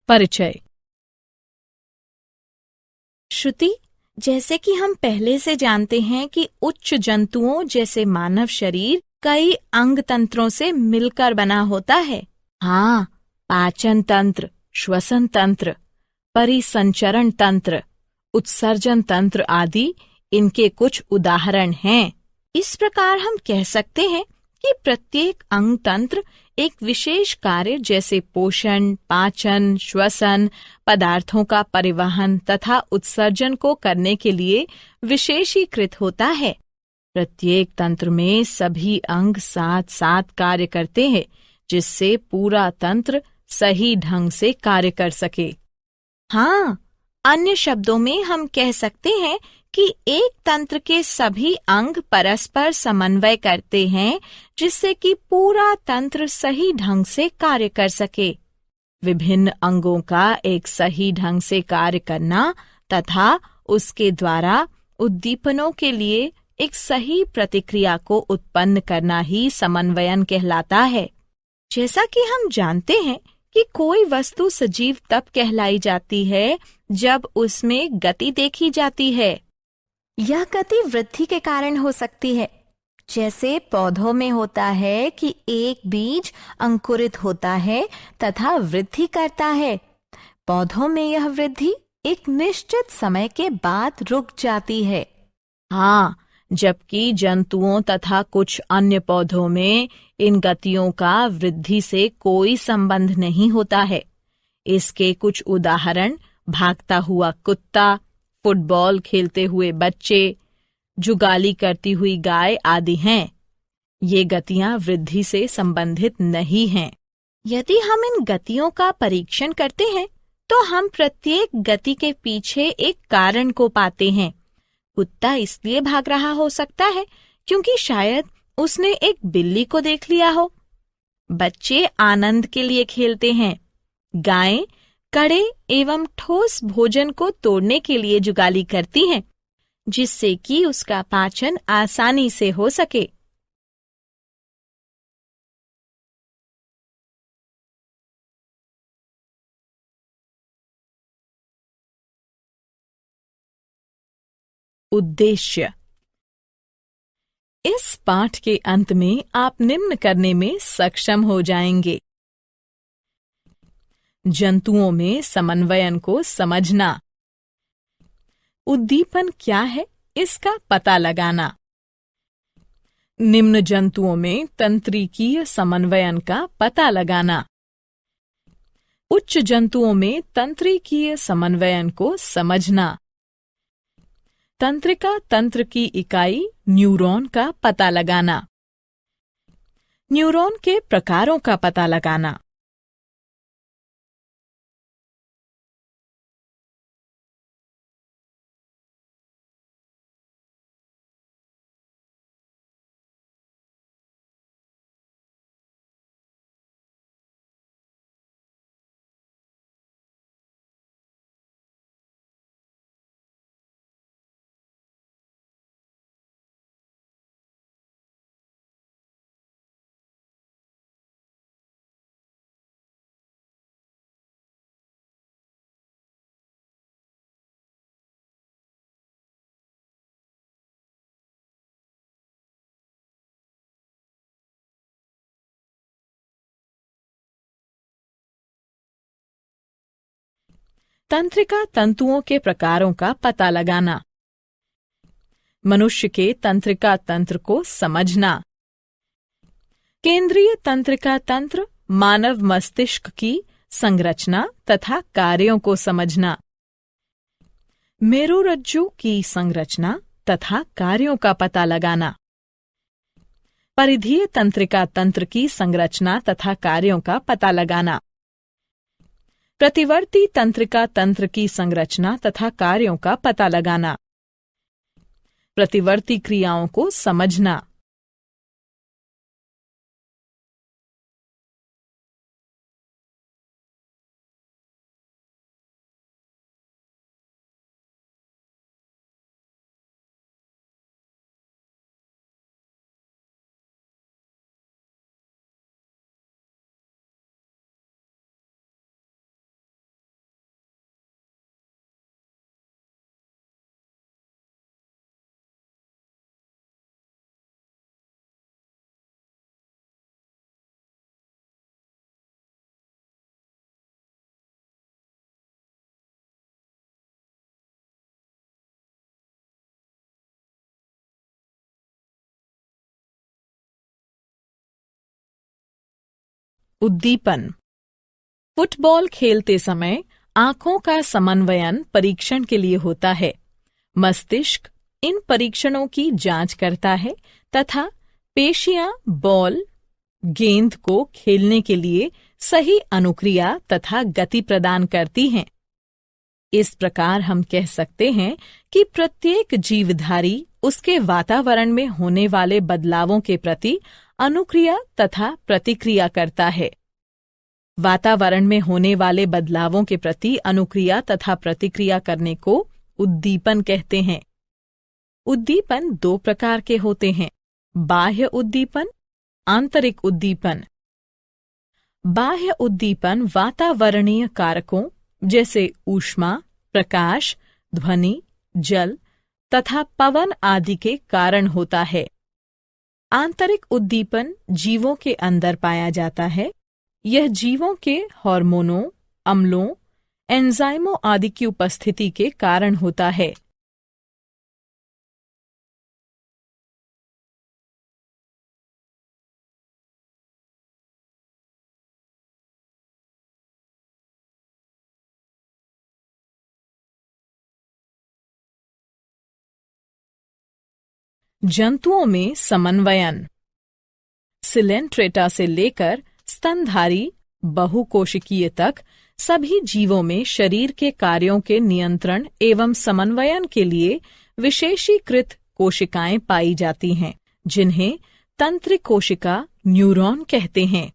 परिचय। श्रुति, जैसे कि हम पहले से जानते हैं कि उच्च जंतुओं जैसे मानव शरीर कई अंग तंत्रों से मिलकर बना होता है। हाँ, पाचन तंत्र, श्वसन तंत्र, परिसंचरण तंत्र, उत्सर्जन तंत्र आदि इनके कुछ उदाहरण हैं। इस प्रकार हम कह सकते हैं कि प्रत्येक अंग तंत्र एक विशेष कार्य जैसे पोषण, पाचन, श्वसन, पदार्थों का परिवहन तथा उत्सर्जन को करने के लिए विशेषीकृत होता है। प्रत्येक तंत्र में सभी अंग साथ साथ कार्य करते हैं, जिससे पूरा तंत्र सही ढंग से कार्य कर सके। हाँ, अन्य शब्दों में हम कह सकते हैं कि एक तंत्र के सभी अंग परस्पर समन्वय करते हैं, जिससे कि पूरा तंत्र सही ढंग से कार्य कर सके। विभिन्न अंगों का एक सही ढंग से कार्य करना तथा उसके द्वारा उद्दीपनों के लिए एक सही प्रतिक्रिया को उत्पन्न करना ही समन्वयन कहलाता है। जैसा कि हम जानते हैं कि कोई वस्तु सजीव तब कहलाई जाती है जब उसमें गति देखी जाती है। यह गति वृद्धि के कारण हो सकती है, जैसे पौधों में होता है कि एक बीज अंकुरित होता है तथा वृद्धि करता है। पौधों में यह वृद्धि एक निश्चित समय के बाद रुक जाती है। हाँ, जबकि जंतुओं तथा कुछ अन्य पौधों में इन गतियों का वृद्धि से कोई संबंध नहीं होता है। इसके कुछ उदाहरण भागता हुआ कुत्ता, फुटबॉल खेलते हुए बच्चे, जुगाली करती हुई गाय आदि हैं। ये गतियां वृद्धि से संबंधित नहीं हैं। यदि हम इन गतियों का परीक्षण करते हैं, तो हम प्रत्येक गति के पीछे एक कारण को पाते हैं। कुत्ता इसलिए भाग रहा हो सकता है क्योंकि शायद उसने एक बिल्ली को देख लिया हो। बच्चे आनंद के लिए खेलते हैं। गायें कड़े एवं ठोस भोजन को तोड़ने के लिए जुगाली करती हैं, जिससे कि उसका पाचन आसानी से हो सके। उद्देश्य। इस पाठ के अंत में आप निम्न करने में सक्षम हो जाएंगे। जंतुओं में समन्वयन को समझना। उद्दीपन क्या है, इसका पता लगाना। निम्न जंतुओं में तंत्रिकीय समन्वयन का पता लगाना। उच्च जंतुओं में तंत्रिकीय समन्वयन को समझना। तंत्रिका तंत्र की इकाई न्यूरॉन का पता लगाना। न्यूरॉन के प्रकारों का पता लगाना। तंत्रिका तंतुओं के प्रकारों का पता लगाना। मनुष्य के तंत्रिका तंत्र को समझना। केंद्रीय तंत्रिका तंत्र मानव मस्तिष्क की संरचना तथा कार्यों को समझना। मेरुरज्जु की संरचना तथा कार्यों का पता लगाना। परिधीय तंत्रिका तंत्र की संरचना तथा कार्यों का पता लगाना। प्रतिवर्ती तंत्रिका तंत्र की संरचना तथा कार्यों का पता लगाना। प्रतिवर्ती क्रियाओं को समझना। उद्दीपन। फुटबॉल खेलते समय आंखों का समन्वयन परीक्षण के लिए होता है। मस्तिष्क इन परीक्षणों की जांच करता है तथा पेशियां बॉल गेंद को खेलने के लिए सही अनुक्रिया तथा गति प्रदान करती हैं। इस प्रकार हम कह सकते हैं कि प्रत्येक जीवधारी उसके वातावरण में होने वाले बदलावों के प्रति अनुक्रिया तथा प्रतिक्रिया करता है। वातावरण में होने वाले बदलावों के प्रति अनुक्रिया तथा प्रतिक्रिया करने को उद्दीपन कहते हैं। उद्दीपन 2 प्रकार के होते हैं, बाह्य उद्दीपन, आंतरिक उद्दीपन। बाह्य उद्दीपन वातावरणीय कारकों जैसे ऊष्मा, प्रकाश, ध्वनि, जल तथा पवन आदि के कारण होता है। आंतरिक उद्दीपन जीवों के अंदर पाया जाता है। यह जीवों के हार्मोनों, अम्लों, एंजाइमों आदि की उपस्थिति के कारण होता है। जंतुओं में समन्वयन। सिलेंट्रेटा से लेकर स्तनधारी बहुकोशिकीय तक सभी जीवों में शरीर के कार्यों के नियंत्रण एवं समन्वयन के लिए विशेषीकृत कोशिकाएं पाई जाती हैं, जिन्हें तंत्रिक कोशिका न्यूरॉन कहते हैं।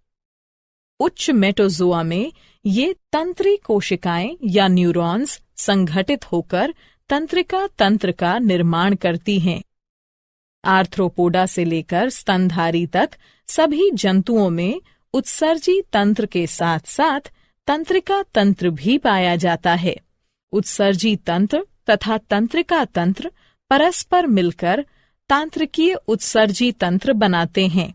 उच्च मेटोजोआ में ये तंत्री कोशिकाएं या न्यूरॉन्स संगठित होकर तंत्रिका तंत्र का निर्माण करती हैं। आर्थ्रोपोडा से लेकर स्तनधारी तक सभी जंतुओं में उत्सर्जी तंत्र के साथ साथ तंत्रिका तंत्र भी पाया जाता है। उत्सर्जी तंत्र तथा तंत्रिका तंत्र परस्पर मिलकर तांत्रिकीय उत्सर्जी तंत्र बनाते हैं।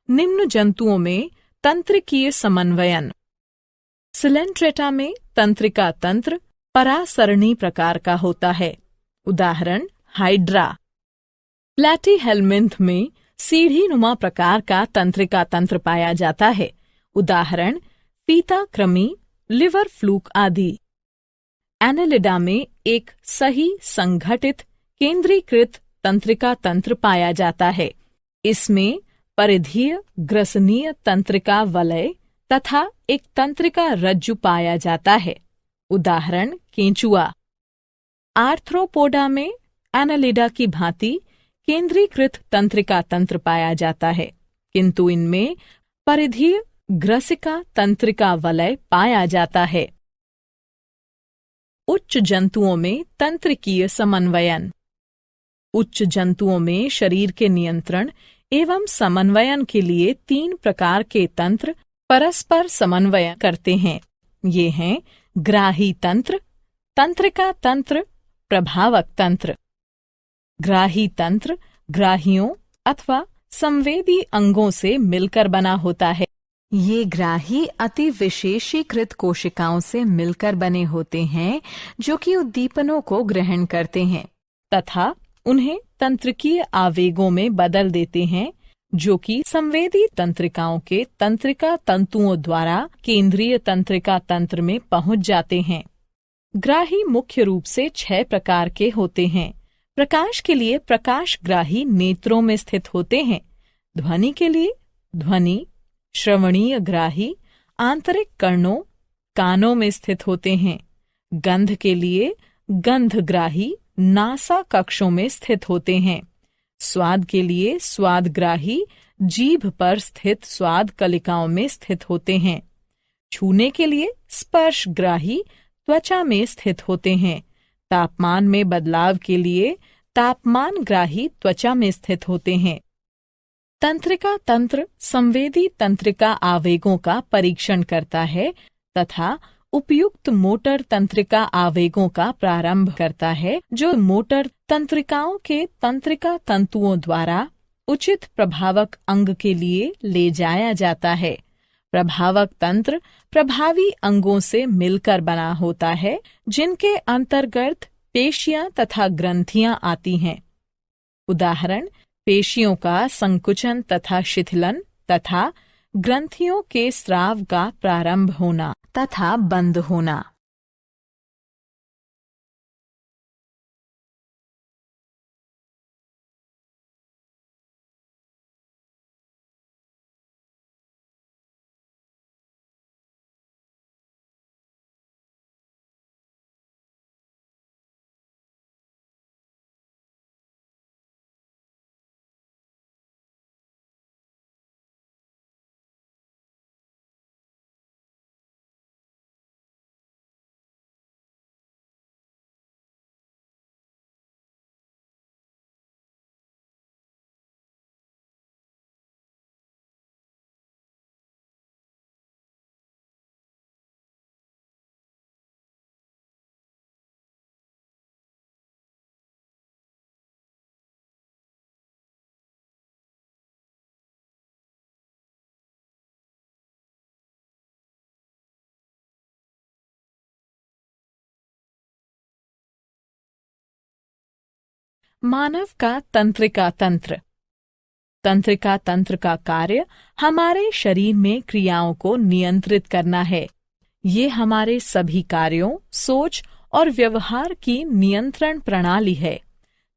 निम्न जंतुओं में तंत्रिकीय समन्वयन। सिलेंट्रेटा में तंत्रिका तंत्र परासरणी प्रकार का होता है। उदाहरण हाइड्रा। प्लैटीहेल्मिन्थ में सीढ़ीनुमा प्रकार का तंत्रिका तंत्र पाया जाता है। उदाहरण फीता कृमि, लिवर फ्लूक आदि। एनेलिडा में एक सही संगठित केंद्रीकृत तंत्रिका तंत्र पाया जाता है। इसमें परिधीय ग्रसनीय तंत्रिका वलय तथा एक तंत्रिका रज्जु पाया जाता है। उदाहरण केंचुआ। आर्थ्रोपोडा में एनालिडा की भांति केंद्रीकृत तंत्रिका तंत्र पाया जाता है, किंतु इनमें परिधीय ग्रसिका तंत्रिका वलय पाया जाता है। उच्च जंतुओं में तंत्रिकीय समन्वयन। उच्च जंतुओं में शरीर के नियंत्रण एवं समन्वयन के लिए 3 प्रकार के तंत्र परस्पर समन्वय करते हैं। ये हैं ग्राही तंत्र, तंत्रिका तंत्र, प्रभावक तंत्र। ग्राही तंत्र ग्राहियों अथवा संवेदी अंगों से मिलकर बना होता है। ये ग्राही अति विशेषीकृत कोशिकाओं से मिलकर बने होते हैं, जो कि उद्दीपनों को ग्रहण करते हैं तथा उन्हें तंत्रिकीय आवेगों में बदल देते हैं, जो कि संवेदी तंत्रिकाओं के तंत्रिका तंतुओं द्वारा केंद्रीय तंत्रिका तंत्र में पहुंच जाते हैं। ग्राही मुख्य रूप से 6 प्रकार के होते हैं। प्रकाश के लिए प्रकाशग्राही नेत्रों में स्थित होते हैं। ध्वनि के लिए ध्वनि, श्रवणीय ग्राही आंतरिक कर्णों कानों में स्थित होते हैं। गंध के लिए गंधग्राही नासा कक्षों में स्थित होते हैं। स्वाद के लिए स्वादग्राही जीभ पर स्थित स्वाद कलिकाओं में स्थित होते हैं। छूने के लिए स्पर्शग्राही त्वचा में स्थित होते हैं। तापमान में बदलाव के लिए तापमानग्राही त्वचा में स्थित होते हैं। तंत्रिका तंत्र संवेदी तंत्रिका आवेगों का परीक्षण करता है तथा उपयुक्त मोटर तंत्रिका आवेगों का प्रारंभ करता है, जो मोटर तंत्रिकाओं के तंत्रिका तंतुओं द्वारा उचित प्रभावक अंग के लिए ले जाया जाता है। प्रभावक तंत्र प्रभावी अंगों से मिलकर बना होता है, जिनके अंतर्गत पेशियां तथा ग्रंथियां आती हैं। उदाहरण, पेशियों का संकुचन तथा शिथिलन तथा ग्रंथियों के स्राव का प्रारंभ होना तथा बंद होना। मानव का तंत्रिका तंत्र। तंत्रिका तंत्र का कार्य हमारे शरीर में क्रियाओं को नियंत्रित करना है। ये हमारे सभी कार्यों, सोच और व्यवहार की नियंत्रण प्रणाली है।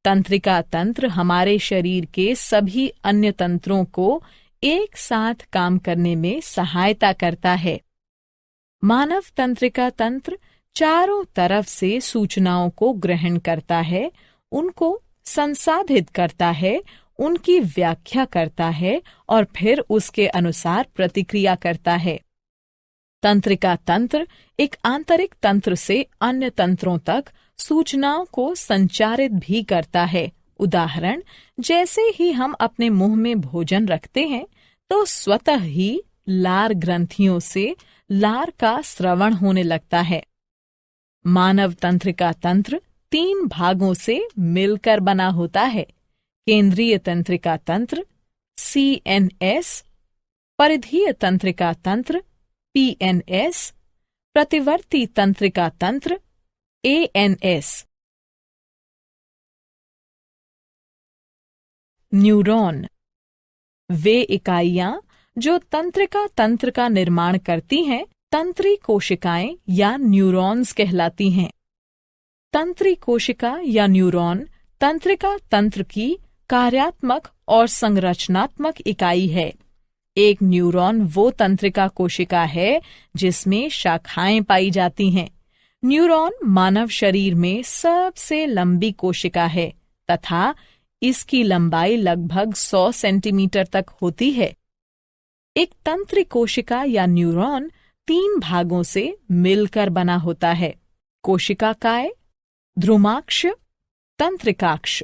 तंत्रिका तंत्र हमारे शरीर के सभी अन्य तंत्रों को एक साथ काम करने में सहायता करता है। मानव तंत्रिका तंत्र चारों तरफ से सूचनाओं को ग्रहण करता है, उनको संसाधित करता है, उनकी व्याख्या करता है और फिर उसके अनुसार प्रतिक्रिया करता है। तंत्रिका तंत्र एक आंतरिक तंत्र से अन्य तंत्रों तक सूचनाओं को संचारित भी करता है। उदाहरण, जैसे ही हम अपने मुंह में भोजन रखते हैं तो स्वतः ही लार ग्रंथियों से लार का स्रवण होने लगता है। मानव तंत्रिका तंत्र 3 भागों से मिलकर बना होता है। केंद्रीय तंत्रिका तंत्र CNS, परिधीय तंत्रिका तंत्र PNS, प्रतिवर्ती तंत्रिका तंत्र ANS। न्यूरॉन वे इकाइयां जो तंत्रिका तंत्र का निर्माण करती हैं, तंत्री कोशिकाएं या न्यूरॉन्स कहलाती हैं। तंत्री कोशिका या न्यूरॉन तंत्रिका तंत्र की कार्यात्मक और संरचनात्मक इकाई है। एक न्यूरॉन वो तंत्रिका कोशिका है जिसमें शाखाएं पाई जाती हैं। न्यूरॉन मानव शरीर में सबसे लंबी कोशिका है तथा इसकी लंबाई लगभग 100 सेंटीमीटर तक होती है। एक तंत्री कोशिका या न्यूरॉन 3 भागों से मिलकर बना होता है: कोशिकाकाय, ध्रुमाक्ष, तंत्रिकाक्ष।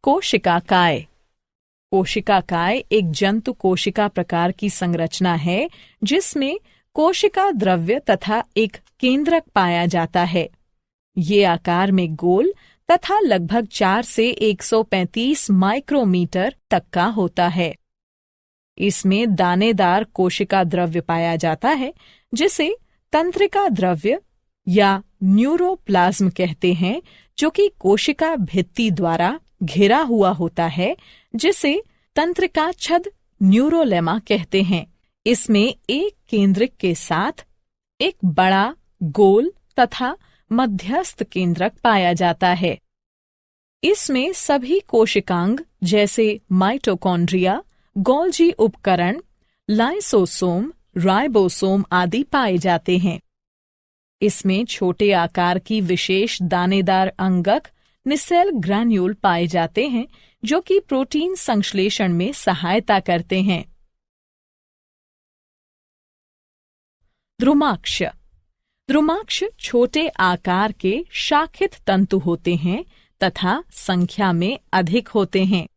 कोशिकाकाय। कोशिकाकाय एक जंतु कोशिका प्रकार की संरचना है जिसमें कोशिका द्रव्य तथा एक केंद्रक पाया जाता है। ये आकार में गोल तथा लगभग 4 से 135 माइक्रोमीटर तक का होता है। इसमें दानेदार कोशिका द्रव्य पाया जाता है जिसे तंत्रिका द्रव्य या न्यूरोप्लाज्म कहते हैं, जो कि कोशिका भित्ति द्वारा घिरा हुआ होता है, जिसे तंत्रिका छद न्यूरोलेमा कहते हैं। इसमें एक केंद्रक के साथ एक बड़ा गोल तथा मध्यस्थ केंद्रक पाया जाता है। इसमें सभी कोशिकांग जैसे माइटोकॉन्ड्रिया, गोल्जी उपकरण, लाइसोसोम, राइबोसोम आदि पाए जाते हैं। इसमें छोटे आकार की विशेष दानेदार अंगक निसेल ग्रैन्यूल पाए जाते हैं जो कि प्रोटीन संश्लेषण में सहायता करते हैं। द्रुमाक्ष। द्रुमाक्ष छोटे आकार के शाखित तंतु होते हैं तथा संख्या में अधिक होते हैं।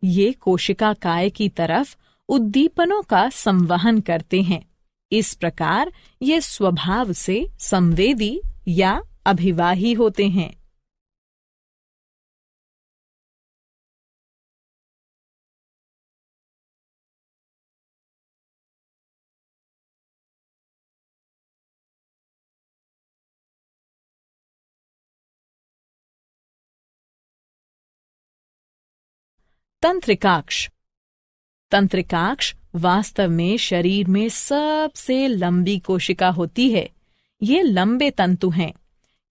ये कोशिका काय की तरफ उद्दीपनों का संवहन करते हैं। इस प्रकार ये स्वभाव से संवेदी या अभिवाही होते हैं। तंत्रिकाक्ष। तंत्रिकाक्ष वास्तव में शरीर में सबसे लंबी कोशिका होती है। ये लंबे तंतु हैं।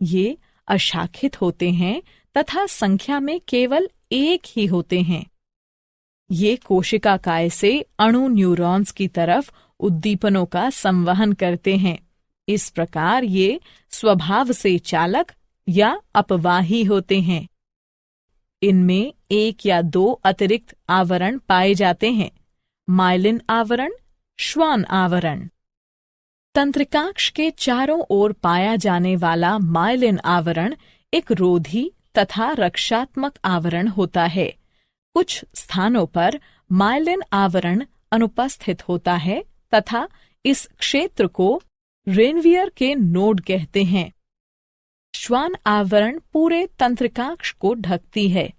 ये अशाखित होते हैं तथा संख्या में केवल एक ही होते हैं। ये कोशिका काय से अणु न्यूरॉन्स की तरफ उद्दीपनों का संवहन करते हैं। इस प्रकार ये स्वभाव से चालक या अपवाही होते हैं। इनमें एक या दो अतिरिक्त आवरण पाए जाते हैं, माइलिन आवरण, श्वान आवरण। तंत्रिकाक्ष के चारों ओर पाया जाने वाला माइलिन आवरण एक रोधी तथा रक्षात्मक आवरण होता है। कुछ स्थानों पर माइलिन आवरण अनुपस्थित होता है तथा इस क्षेत्र को रेनवियर के नोड कहते हैं। श्वान आवरण पूरे तंत्रिकाक्ष को ढकती है।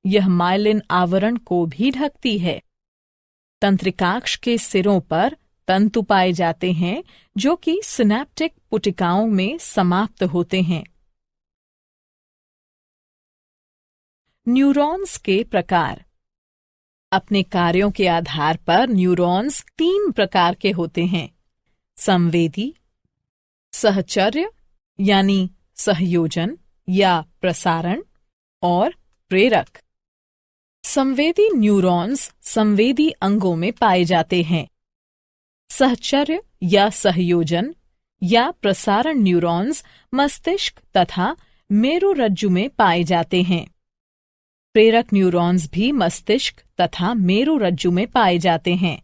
यह माइलिन आवरण को भी ढकती है। तंत्रिकाक्ष के सिरों पर तंतु पाए जाते हैं जो कि सिनेप्टिक पुटिकाओं में समाप्त होते हैं। न्यूरॉन्स के प्रकार। अपने कार्यों के आधार पर न्यूरॉन्स 3 प्रकार के होते हैं: संवेदी, सहचर्य यानी सहयोजन या प्रसारण, और प्रेरक। संवेदी न्यूरॉन्स संवेदी अंगों में पाए जाते हैं। सहचर्य या सहयोजन या प्रसारण न्यूरॉन्स मस्तिष्क तथा मेरुरज्जु में पाए जाते हैं। प्रेरक न्यूरॉन्स भी मस्तिष्क तथा मेरुरज्जु में पाए जाते हैं।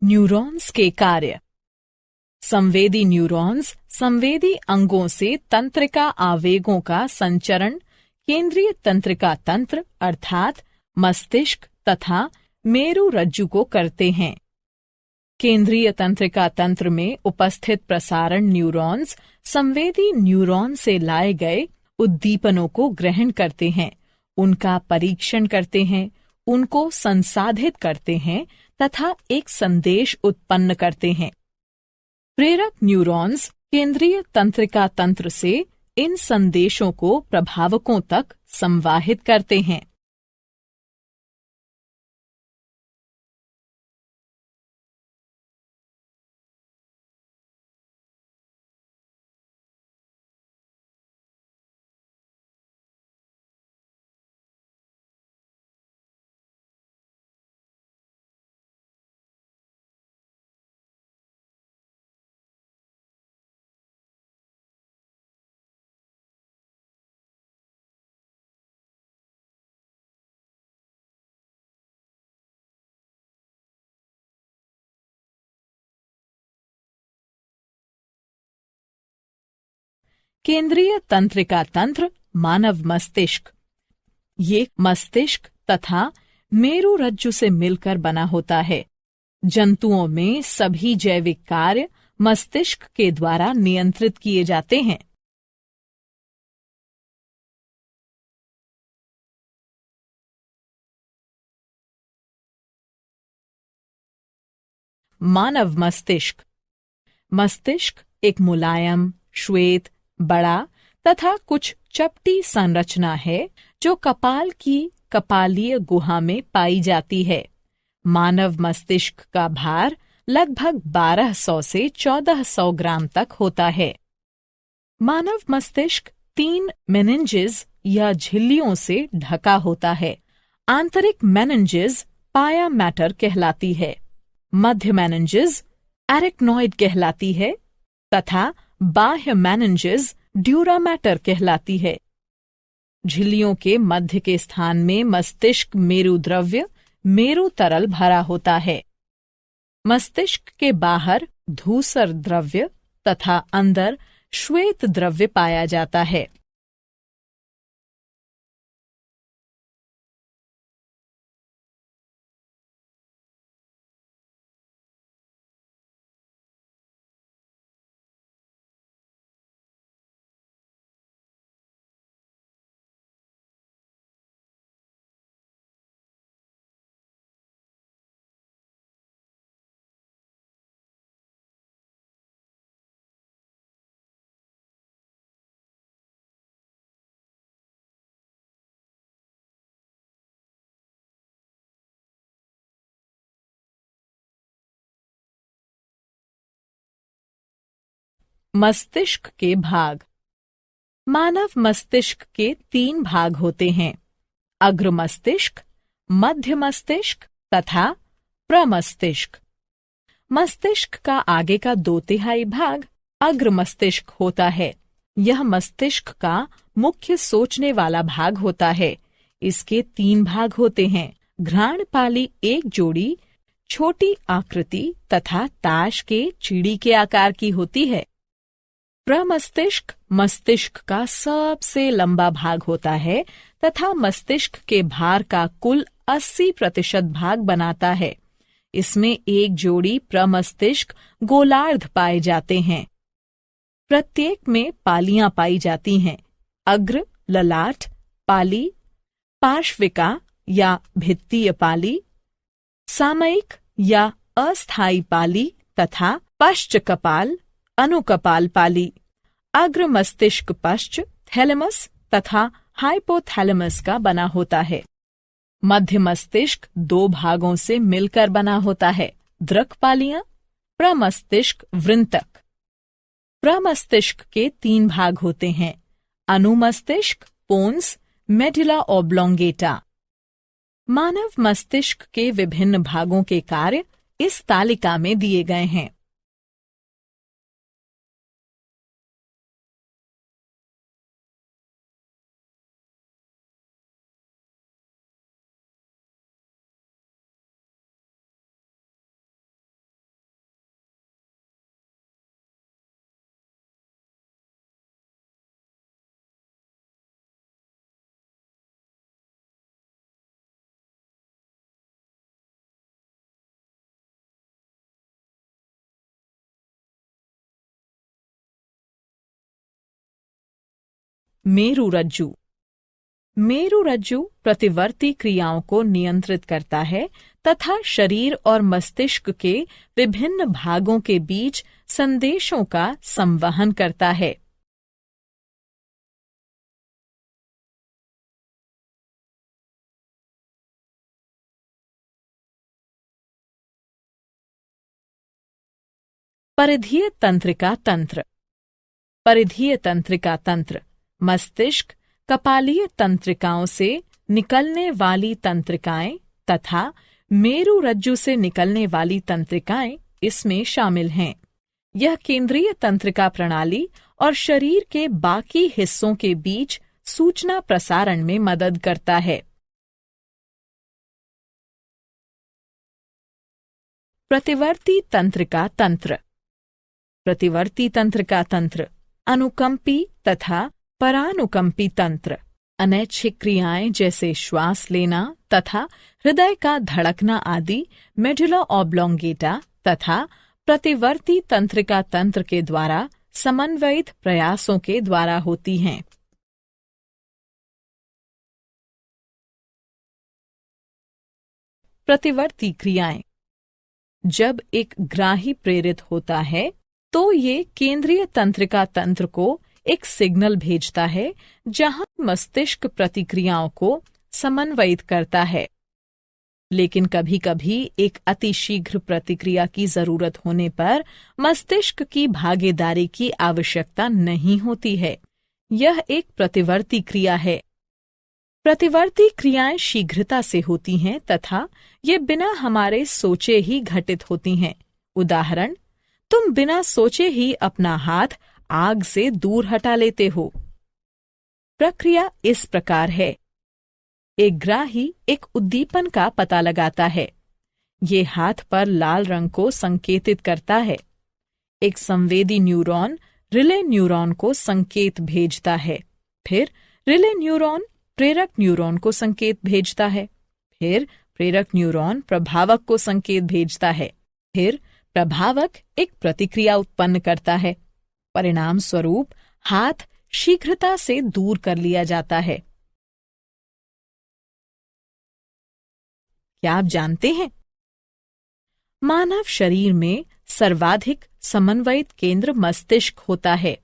न्यूरॉन्स के कार्य। संवेदी न्यूरॉन्स संवेदी अंगों से तंत्रिका आवेगों का संचरण केंद्रीय तंत्रिका तंत्र अर्थात मस्तिष्क तथा मेरुरज्जु को करते हैं। केंद्रीय तंत्रिका तंत्र में उपस्थित प्रसारण न्यूरॉन्स संवेदी न्यूरॉन से लाए गए उद्दीपनों को ग्रहण करते हैं, उनका परीक्षण करते हैं, उनको संसाधित करते हैं तथा एक संदेश उत्पन्न करते हैं। प्रेरक न्यूरॉन्स केंद्रीय तंत्रिका तंत्र से इन संदेशों को प्रभावकों तक संवाहित करते हैं। केंद्रीय तंत्रिका तंत्र मानव मस्तिष्क। ये मस्तिष्क तथा मेरुरज्जु से मिलकर बना होता है। जंतुओं में सभी जैविक कार्य मस्तिष्क के द्वारा नियंत्रित किए जाते हैं। मानव मस्तिष्क। मस्तिष्क एक मुलायम, श्वेत, बड़ा तथा कुछ चपटी संरचना है जो कपाल की कपालीय गुहा में पाई जाती है। मानव मस्तिष्क का भार लगभग 1200 से 1400 ग्राम तक होता है। मानव मस्तिष्क 3 मेनिन्जेस या झिल्लियों से ढका होता है। आंतरिक मेनिन्जेस पाया मैटर कहलाती है, मध्य मेनिन्जेस एरिक्नॉइड कहलाती है तथा बाह्य मेनिन्जेस ड्यूरा मैटर कहलाती है। झिल्लियों के मध्य के स्थान में मस्तिष्क मेरु द्रव्य मेरु तरल भरा होता है। मस्तिष्क के बाहर धूसर द्रव्य तथा अंदर श्वेत द्रव्य पाया जाता है। मस्तिष्क के भाग। मानव मस्तिष्क के 3 भाग होते हैं, अग्र मस्तिष्क, मध्य मस्तिष्क तथा प्रमस्तिष्क। मस्तिष्क का आगे का 2/3 भाग अग्र मस्तिष्क होता है। यह मस्तिष्क का मुख्य सोचने वाला भाग होता है। इसके 3 भाग होते हैं, घ्राणपाली एक जोड़ी छोटी आकृति तथा ताश के चिड़ी के आकार की होती है। प्रमस्तिष्क मस्तिष्क का सबसे लंबा भाग होता है तथा मस्तिष्क के भार का कुल 80% भाग बनाता है। इसमें एक जोड़ी प्रमस्तिष्क गोलार्ध पाए जाते हैं। प्रत्येक में पालियां पाई जाती हैं, अग्र, ललाट, पाली, पार्श्विका या भित्तीय पाली, सामयिक या अस्थायी पाली तथा पश्च कपाल, अनुकपाल पाली। अग्र मस्तिष्क पश्च, थैलेमस तथा हाइपोथैलेमस का बना होता है। मध्य मस्तिष्क 2 भागों से मिलकर बना होता है, दृक् पालियां, प्रमस्तिष्क वृंतक। प्रमस्तिष्क के 3 भाग होते हैं, अनुमस्तिष्क, पोन्स, मेडुला ऑब्लोंगेटा। मानव मस्तिष्क के विभिन्न भागों के कार्य इस तालिका में दिए गए हैं। मेरुरज्जु। मेरुरज्जु प्रतिवर्ती क्रियाओं को नियंत्रित करता है तथा शरीर और मस्तिष्क के विभिन्न भागों के बीच संदेशों का संवहन करता है। परिधीय तंत्रिका तंत्र। परिधीय तंत्रिका तंत्र मस्तिष्क कपालीय तंत्रिकाओं से निकलने वाली तंत्रिकाएं तथा मेरुरज्जु से निकलने वाली तंत्रिकाएं इसमें शामिल हैं। यह केंद्रीय तंत्रिका प्रणाली और शरीर के बाकी हिस्सों के बीच सूचना प्रसारण में मदद करता है। प्रतिवर्ती तंत्रिका तंत्र। प्रतिवर्ती तंत्रिका तंत्र अनुकंपी तथा परानुकंपी तंत्र अनैच्छिक क्रियाएं जैसे श्वास लेना तथा हृदय का धड़कना आदि मेडुला ऑब्लोंगेटा तथा प्रतिवर्ती तंत्रिका तंत्र के द्वारा समन्वयित प्रयासों के द्वारा होती हैं। प्रतिवर्ती क्रियाएं। जब एक ग्राही प्रेरित होता है तो ये केंद्रीय तंत्रिका तंत्र को एक सिग्नल भेजता है जहां मस्तिष्क प्रतिक्रियाओं को समन्वयित करता है। लेकिन कभी कभी एक अतिशीघ्र प्रतिक्रिया की जरूरत होने पर मस्तिष्क की भागीदारी की आवश्यकता नहीं होती है। यह एक प्रतिवर्ती क्रिया है। प्रतिवर्ती क्रियाएं शीघ्रता से होती हैं तथा ये बिना हमारे सोचे ही घटित होती हैं। उदाहरण, तुम बिना सोचे ही अपना हाथ आग से दूर हटा लेते हो। प्रक्रिया इस प्रकार है। एक ग्राही एक उद्दीपन का पता लगाता है। ये हाथ पर लाल रंग को संकेतित करता है। एक संवेदी न्यूरॉन रिले न्यूरॉन को संकेत भेजता है। फिर रिले न्यूरॉन प्रेरक न्यूरॉन को संकेत भेजता है। फिर प्रेरक न्यूरॉन प्रभावक को संकेत भेजता है। फिर प्रभावक एक प्रतिक्रिया उत्पन्न करता है। परिणाम स्वरूप हाथ शीघ्रता से दूर कर लिया जाता है। क्या आप जानते हैं, मानव शरीर में सर्वाधिक समन्वयित केंद्र मस्तिष्क होता है।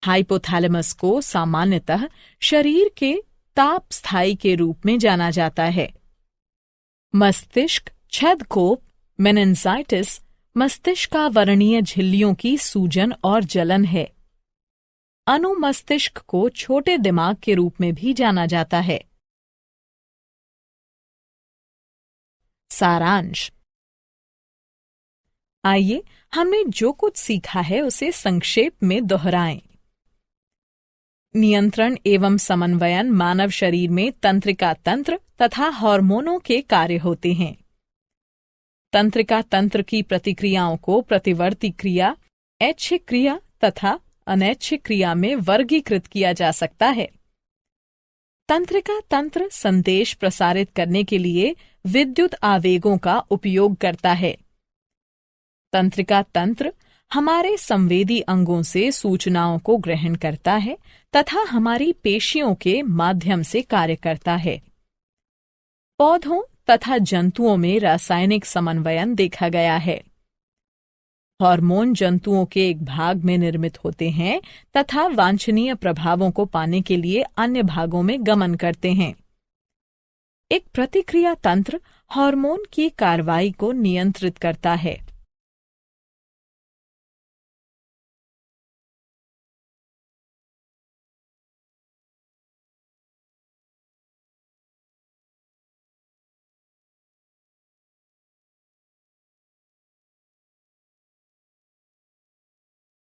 हाइपोथैलेमस को सामान्यतः शरीर के ताप स्थायी के रूप में जाना जाता है। मस्तिष्क छेदकोप मेनिन्जाइटिस मस्तिष्कावरणीय झिल्लियों की सूजन और जलन है। अनुमस्तिष्क को छोटे दिमाग के रूप में भी जाना जाता है। सारांश। आइए हमने जो कुछ सीखा है उसे संक्षेप में दोहराएं। नियंत्रण एवं समन्वयन मानव शरीर में तंत्रिका तंत्र तथा हार्मोनों के कार्य होते हैं। तंत्रिका तंत्र की प्रतिक्रियाओं को प्रतिवर्ती क्रिया, ऐच्छिक क्रिया तथा अनैच्छिक क्रिया में वर्गीकृत किया जा सकता है। तंत्रिका तंत्र संदेश प्रसारित करने के लिए विद्युत आवेगों का उपयोग करता है। तंत्रिका तंत्र हमारे संवेदी अंगों से सूचनाओं को ग्रहण करता है तथा हमारी पेशियों के माध्यम से कार्य करता है। पौधों तथा जंतुओं में रासायनिक समन्वयन देखा गया है। हार्मोन जंतुओं के एक भाग में निर्मित होते हैं तथा वांछनीय प्रभावों को पाने के लिए अन्य भागों में गमन करते हैं। एक प्रतिक्रिया तंत्र हार्मोन की कार्रवाई को नियंत्रित करता है।